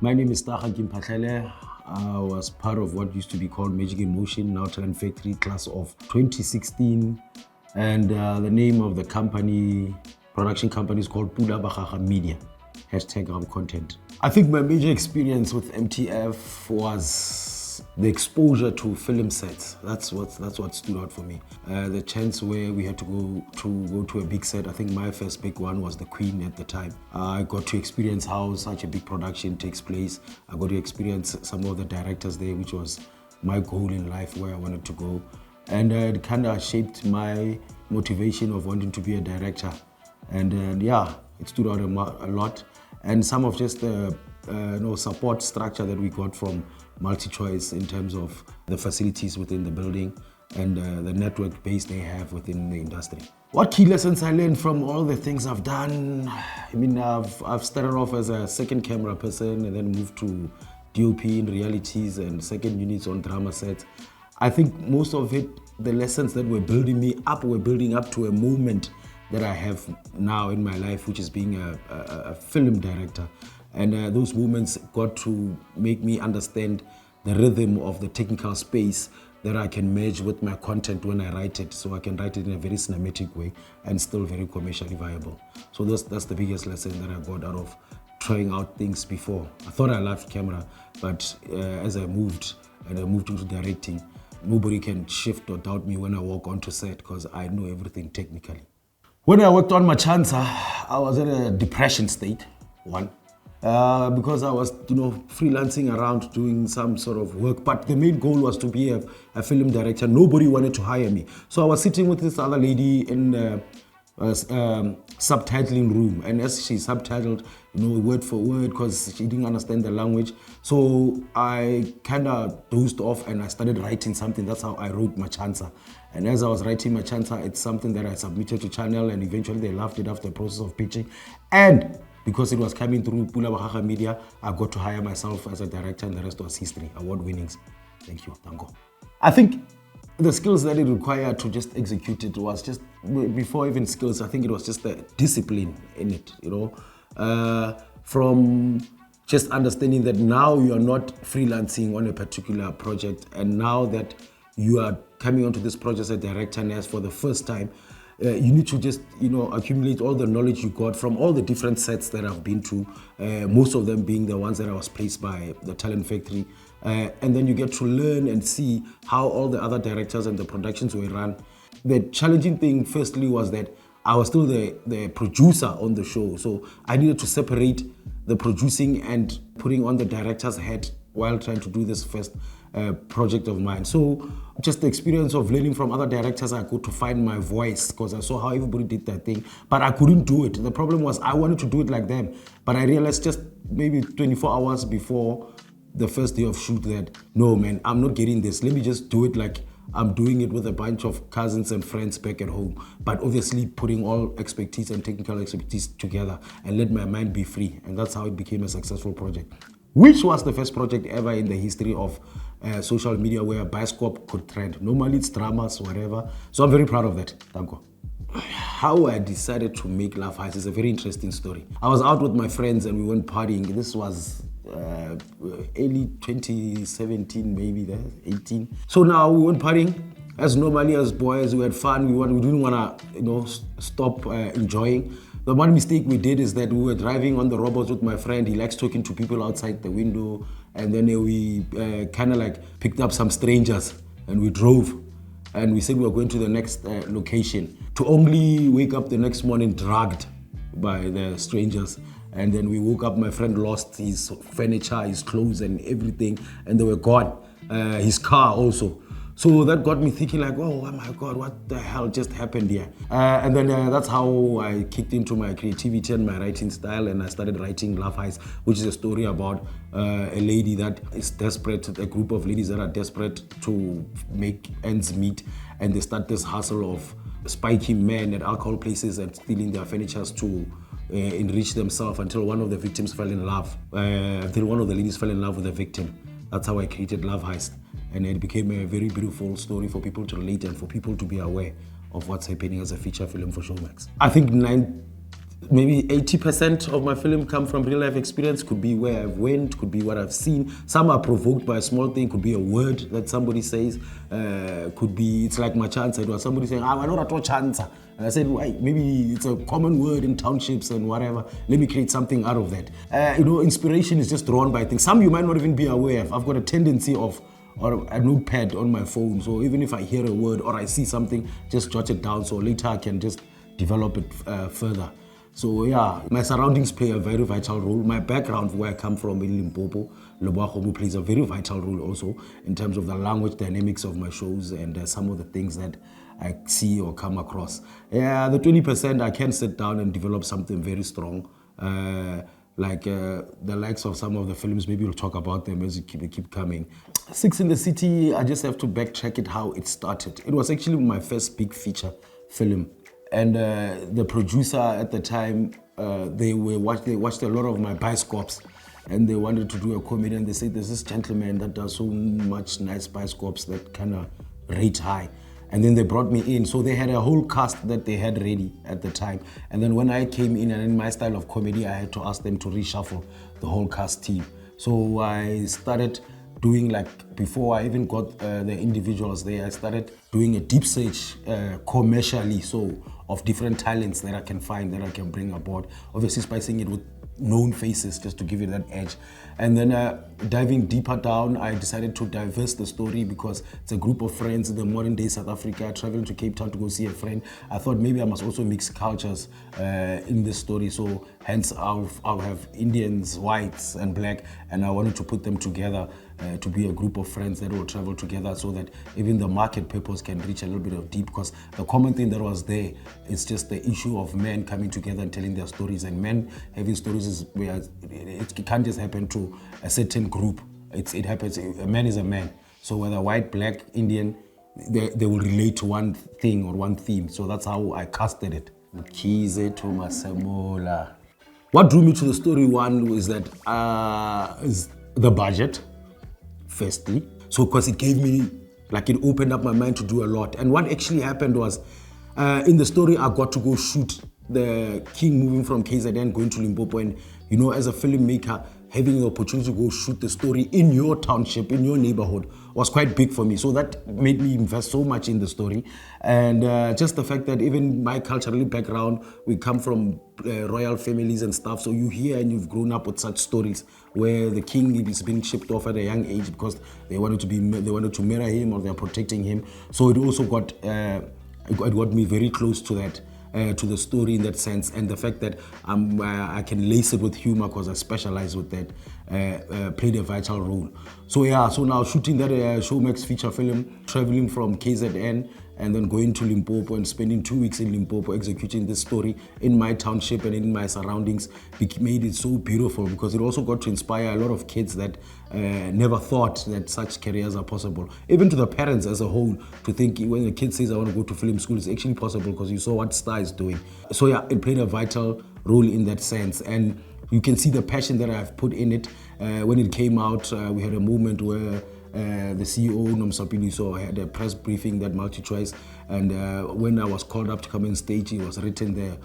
My name is Kganki Maphahlele. I was part of what used to be called Magic in Motion, now Talent Factory, class of 2016. And the name of the company, production company, is called Pula Bakgaga Media. # content. I think my major experience with MTF was the exposure to film sets. That's what stood out for me. The chance where we had to go to a big set. I think my first big one was The Queen at the time. I got to experience how such a big production takes place. I got to experience some of the directors there, which was my goal in life, where I wanted to go. And it kind of shaped my motivation of wanting to be a director. And yeah, it stood out a lot. And some of just the support structure that we got from MultiChoice in terms of the facilities within the building and the network base they have within the industry. What key lessons I learned from all the things I've done? I mean, I've started off as a second camera person and then moved to DOP in realities and second units on drama sets. I think most of it, the lessons that were building me up, were building up to a moment that I have now in my life, which is being a film director. And those moments got to make me understand the rhythm of the technical space that I can merge with my content when I write it, so I can write it in a very cinematic way and still very commercially viable. So that's the biggest lesson that I got out of trying out things before. I thought I loved camera, but as I moved into directing, nobody can shift or doubt me when I walk onto set because I know everything technically. When I worked on Machansa, I was in a depression state, because I was, freelancing around doing some sort of work. But the main goal was to be a film director. Nobody wanted to hire me. So I was sitting with this other lady in the subtitling room. And as she subtitled, word for word, because she didn't understand the language. So I kind of dozed off and I started writing something. That's how I wrote Machansa. And as I was writing Machansa, it's something that I submitted to Channel, and eventually they loved it after the process of pitching. And because it was coming through Pula Bakgaga Media, I got to hire myself as a director, and the rest was history. Award winnings. Thank you, Tango. I think the skills that it required to just execute it was just, before even skills, I think it was just the discipline in it, from just understanding that now you are not freelancing on a particular project, and now that you are coming onto this project as a director, and as for the first time, you need to just, accumulate all the knowledge you got from all the different sets that I've been to, most of them being the ones that I was placed by the Talent Factory. And then you get to learn and see how all the other directors and the productions were run. The challenging thing, firstly, was that I was still the producer on the show. So I needed to separate the producing and putting on the director's hat while trying to do this first project of mine. So just the experience of learning from other directors, I got to find my voice because I saw how everybody did that thing, but I couldn't do it. The problem was I wanted to do it like them, but I realized just maybe 24 hours before the first day of shoot that, no man, I'm not getting this. Let me just do it like I'm doing it with a bunch of cousins and friends back at home, but obviously putting all expertise and technical expertise together and let my mind be free. And that's how it became a successful project, which was the first project ever in the history of social media where a bioscope could trend. Normally it's dramas, whatever. So I'm very proud of that. Thank you. How I decided to make Love Heist is a very interesting story. I was out with my friends and we went partying. This was early 2017, maybe 18. So now we went partying. As normally as boys, we had fun. We didn't want to, stop enjoying. The one mistake we did is that we were driving on the robots with my friend. He likes talking to people outside the window. And then we kind of like picked up some strangers and we drove. And we said we were going to the next location, to only wake up the next morning dragged by the strangers. And then we woke up, my friend lost his furniture, his clothes and everything, and they were gone. His car also. So that got me thinking like, oh my God, what the hell just happened here? And then that's how I kicked into my creativity and my writing style, and I started writing Love Heist, which is a story about a lady that is desperate, a group of ladies that are desperate to make ends meet, and they start this hustle of spiking men at alcohol places and stealing their furnitures to enrich themselves until one of the victims fell in love, until one of the ladies fell in love with the victim. That's how I created Love Heist. And it became a very beautiful story for people to relate and for people to be aware of what's happening as a feature film for Showmax. I think maybe 80% of my film come from real life experience. Could be where I've went, could be what I've seen. Some are provoked by a small thing, could be a word that somebody says, could be, it's like Machansa, it was somebody saying, I don't know Chansa. And I said, why? Maybe it's a common word in townships and whatever. Let me create something out of that. Inspiration is just drawn by things. Some you might not even be aware of. I've got a tendency of, or a notepad on my phone. So even if I hear a word or I see something, just jot it down so later I can just develop it further. So yeah, my surroundings play a very vital role. My background, where I come from in Limpopo, Lekompo, plays a very vital role also in terms of the language dynamics of my shows and some of the things that I see or come across. Yeah, the 20% I can sit down and develop something very strong. Like the likes of some of the films, maybe we'll talk about them as they keep coming. Six in the City, I just have to backtrack it how it started. It was actually my first big feature film. And the producer at the time, they watched a lot of my bioscopes and they wanted to do a comedy, and they said, there's this gentleman that does so much nice bioscopes that kind of rate high. And then they brought me in. So they had a whole cast that they had ready at the time. And then when I came in and in my style of comedy, I had to ask them to reshuffle the whole cast team. So I started doing, like, before I even got the individuals there, I started doing a deep search commercially, so of different talents that I can find, that I can bring aboard. Obviously spicing it with known faces just to give it that edge. And then diving deeper down, I decided to diverse the story because it's a group of friends in the modern day South Africa traveling to Cape Town to go see a friend. I thought maybe I must also mix cultures in this story. So hence I'll have Indians, whites and black, and I wanted to put them together to be a group of friends that will travel together so that even the market purpose can reach a little bit of deep, because the common thing that was there is just the issue of men coming together and telling their stories, and men having stories is where it can't just happen to a certain group. It happens, a man is a man. So whether white, black, Indian, they will relate to one thing or one theme. So that's how I casted it. Mkhize to Masemola. What drew me to the story, one, was that is the budget. Firstly, so because it gave me, like, it opened up my mind to do a lot. And what actually happened was, in the story, I got to go shoot the king moving from KZN, going to Limpopo, and as a filmmaker, having the opportunity to go shoot the story in your township, in your neighborhood, was quite big for me. So that made me invest so much in the story. And just the fact that even my cultural background, we come from royal families and stuff. So you hear and you've grown up with such stories where the king is being shipped off at a young age because they wanted to marry him or they're protecting him. So it also got me very close to that. To the story in that sense, and the fact that I can lace it with humor because I specialize with that played a vital role. So yeah, so now shooting that Showmax feature film, traveling from KZN and then going to Limpopo and spending 2 weeks in Limpopo executing this story in my township and in my surroundings made it so beautiful, because it also got to inspire a lot of kids that never thought that such careers are possible. Even to the parents as a whole, to think when the kid says I want to go to film school, it's actually possible because you saw what Star is doing. So yeah, it played a vital role in that sense. And you can see the passion that I've put in it. When it came out, we had a moment where the CEO, Nomsapili, so I had a press briefing that MultiChoice, and when I was called up to come on stage, it was written there,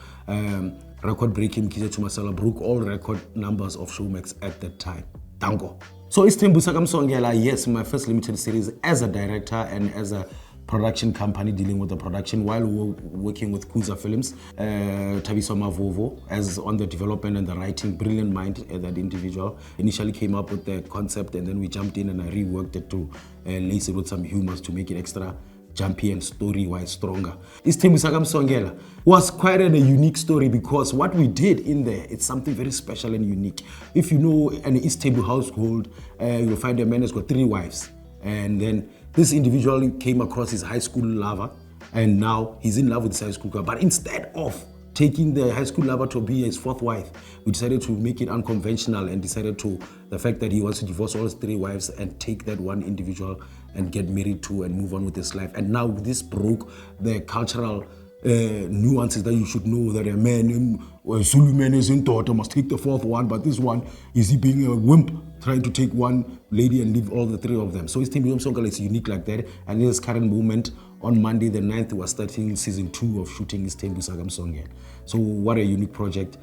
record-breaking Mkhize to Masala broke all record numbers of Showmax at that time. Dango. So it's Sika Msangelwa, yes, my first limited series as a director and as a production company dealing with the production while we were working with Kuza Films, Tabiso Mavovo as on the development and the writing. Brilliant mind, that individual initially came up with the concept, and then we jumped in and I reworked it to lace it with some humors to make it extra jumpy and story-wise stronger. Sika Msangelwa was quite a unique story because what we did in there, it's something very special and unique. If you know an East Table household, you'll find a man has got 3 wives, and then this individual came across his high school lover, and now he's in love with his high school girl. But instead of taking the high school lover to be his 4th wife, we decided to make it unconventional and decided to the fact that he wants to divorce all his 3 wives and take that one individual and get married to and move on with his life. And now this broke the cultural nuances that you should know, that a Zulu man isn't daughter must take the 4th one, but this one, is he being a wimp trying to take one lady and leave all the three of them. So it's Sithembiso Msongelwa is unique like that. And in this current moment, on Monday the 9th, we're starting season 2 of shooting Sithembiso Msongelwa. So what a unique project,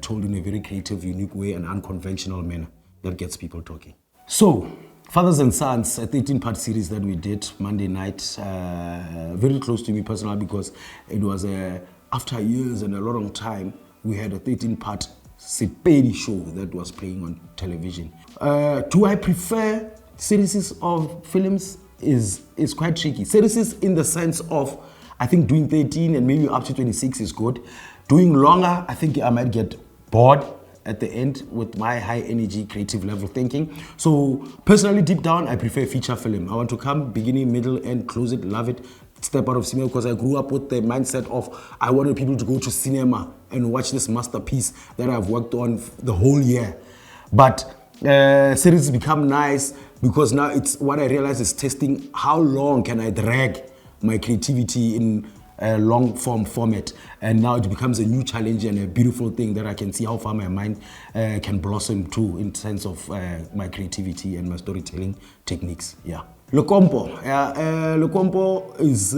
told in a very creative, unique way and unconventional manner that gets people talking. So, Fathers and Sons, a 13-part series that we did Monday night, very close to me personally because it was after years and a long time, we had a 13-part Sepedi show that was playing on television. Do I prefer series of films? Is quite tricky. Series in the sense of, I think doing 13 and maybe up to 26 is good. Doing longer, I think I might get bored at the end with my high energy creative level thinking. So personally, deep down, I prefer feature film. I want to come beginning, middle, end, close it, love it, step out of cinema, because I grew up with the mindset of I wanted people to go to cinema and watch this masterpiece that I've worked on the whole year. But series become nice because now it's what I realize is testing how long can I drag my creativity in a long form format, and now it becomes a new challenge and a beautiful thing that I can see how far my mind can blossom to in terms of my creativity and my storytelling techniques. Yeah. Lekompo. Lekompo is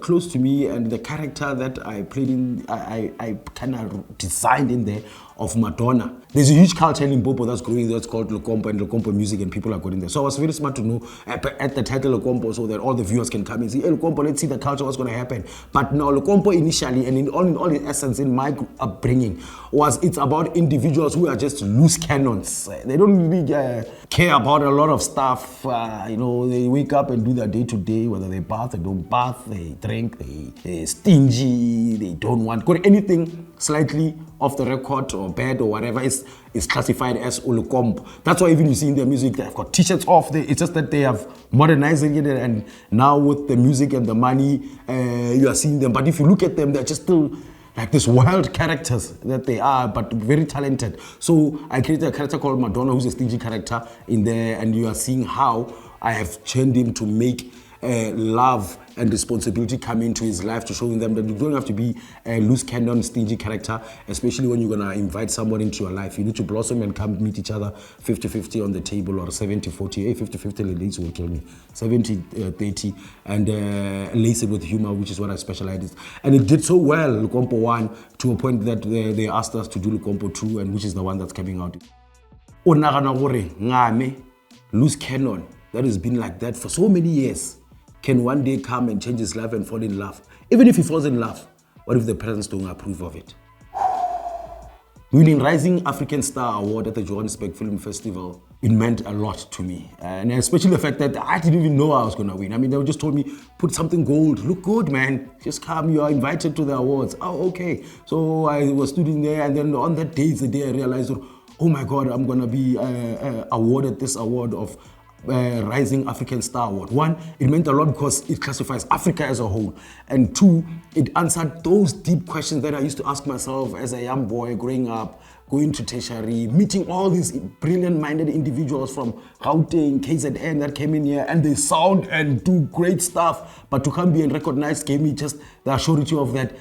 close to me, and the character that I played in, I kind of designed in there of Madonna. There's a huge culture in Limpopo that's growing there. It's called Lekompo and Lekompo music, and people are going there. So I was very smart to know at the title Lekompo so that all the viewers can come and see, hey, Lekompo, let's see the culture, what's going to happen. But now Lekompo initially, and in all its essence in my upbringing, it's about individuals who are just loose cannons. They don't really care about a lot of stuff. They wake up and do their day-to-day, whether they bath, they don't bath, they drink, they're stingy, they don't want anything slightly off the record or bad or whatever is classified as Lekompo. That's why even you see in their music, they've got t-shirts off. It's just that they have modernized it, and now with the music and the money, you are seeing them. But if you look at them, they're just still like these wild characters that they are, but very talented. So I created a character called Madonna, who's a stingy character in there, and you are seeing how I have trained him to make love and responsibility come into his life, to showing them that you don't have to be a loose cannon, stingy character, especially when you're gonna invite someone into your life. You need to blossom and come meet each other 50-50 on the table, or 70-40. 50-50 ladies will kill me. 70-30, and lace it with humor, which is what I specialize in. And it did so well, Lekompo 1, to a point that they asked us to do Lekompo 2, and which is the one that's coming out. Loose cannon that has been like that for so many years can one day come and change his life and fall in love. Even if he falls in love, what if the parents don't approve of it? Winning Rising African Star Award at the Johannesburg Film Festival, it meant a lot to me. And especially the fact that I didn't even know I was gonna win. I mean, they just told me, put something gold, look good, man. Just come, you are invited to the awards. Oh, okay. So I was studying there, and then on that day is the day I realized, oh my God, I'm gonna be awarded this award of Rising African Star Award. 1, it meant a lot because it classifies Africa as a whole. And 2, it answered those deep questions that I used to ask myself as a young boy growing up, going to tertiary, meeting all these brilliant-minded individuals from Gauteng, KZN that came in here, and they sound and do great stuff. But to come be and recognized gave me just the surety of that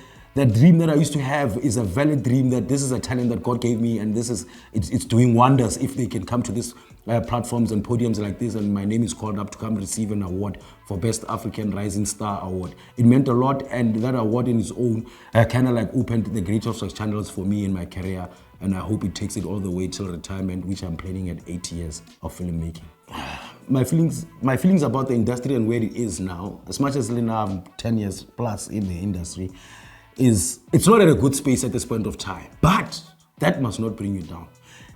dream that I used to have is a valid dream, that this is a talent that God gave me, and it's doing wonders if they can come to this platforms and podiums like this, and my name is called up to come receive an award for Best African Rising Star Award. It meant a lot, and that award in its own kind of like opened the great of such channels for me in my career, and I hope it takes it all the way till retirement, which I'm planning at 8 years of filmmaking. My feelings about the industry and where it is now, as much as now I'm 10 years plus in the industry, it's not at a good space at this point of time. But that must not bring you down.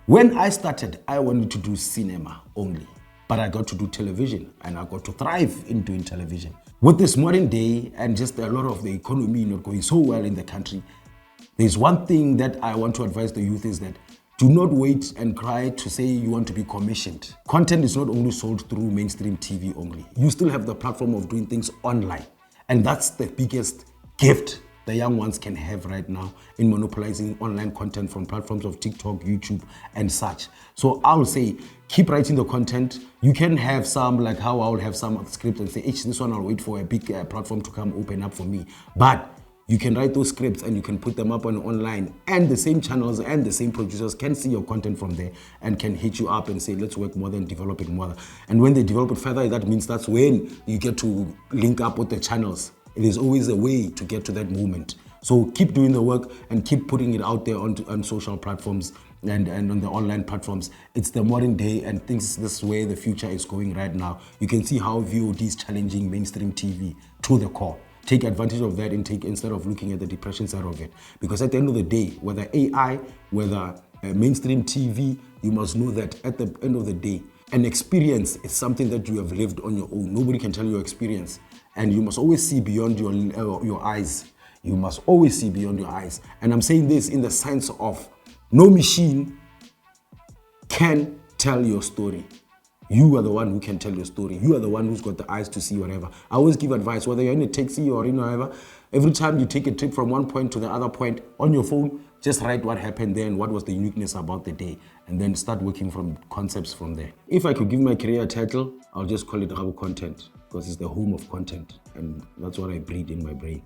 When I started, I wanted to do cinema only, but I got to do television, and I got to thrive in doing television. With this modern day and just a lot of the economy not going so well in the country, there's one thing that I want to advise the youth is that do not wait and cry to say you want to be commissioned. Content is not only sold through mainstream TV only. You still have the platform of doing things online. And that's the biggest gift the young ones can have right now in monopolizing online content from platforms of TikTok, YouTube, and such. So I would say, keep writing the content. You can have some, like how I will have some script and say, this one I'll wait for a big platform to come open up for me. But You can write those scripts and you can put them up on online, and the same channels and the same producers can see your content from there and can hit you up and say, let's work more than develop it more. And when they develop it further, that means that's when you get to link up with the channels. There's always a way to get to that moment. So keep doing the work and keep putting it out there on social platforms and on the online platforms. It's the modern day, and things this way the future is going right now. You can see how VOD is challenging mainstream TV to the core. Take advantage of that and instead of looking at the depression side of it. Because at the end of the day, whether AI, whether mainstream TV, you must know that at the end of the day, an experience is something that you have lived on your own. Nobody can tell you your experience. And you must always see beyond your eyes. You must always see beyond your eyes. And I'm saying this in the sense of no machine can tell your story. You are the one who can tell your story. You are the one who's got the eyes to see whatever. I always give advice, whether you're in a taxi or in whatever, every time you take a trip from one point to the other point on your phone, just write what happened there and what was the uniqueness about the day, and then start working from concepts from there. If I could give my career a title, I'll just call it Rabo Content, because it's the home of content, and that's what I breed in my brain.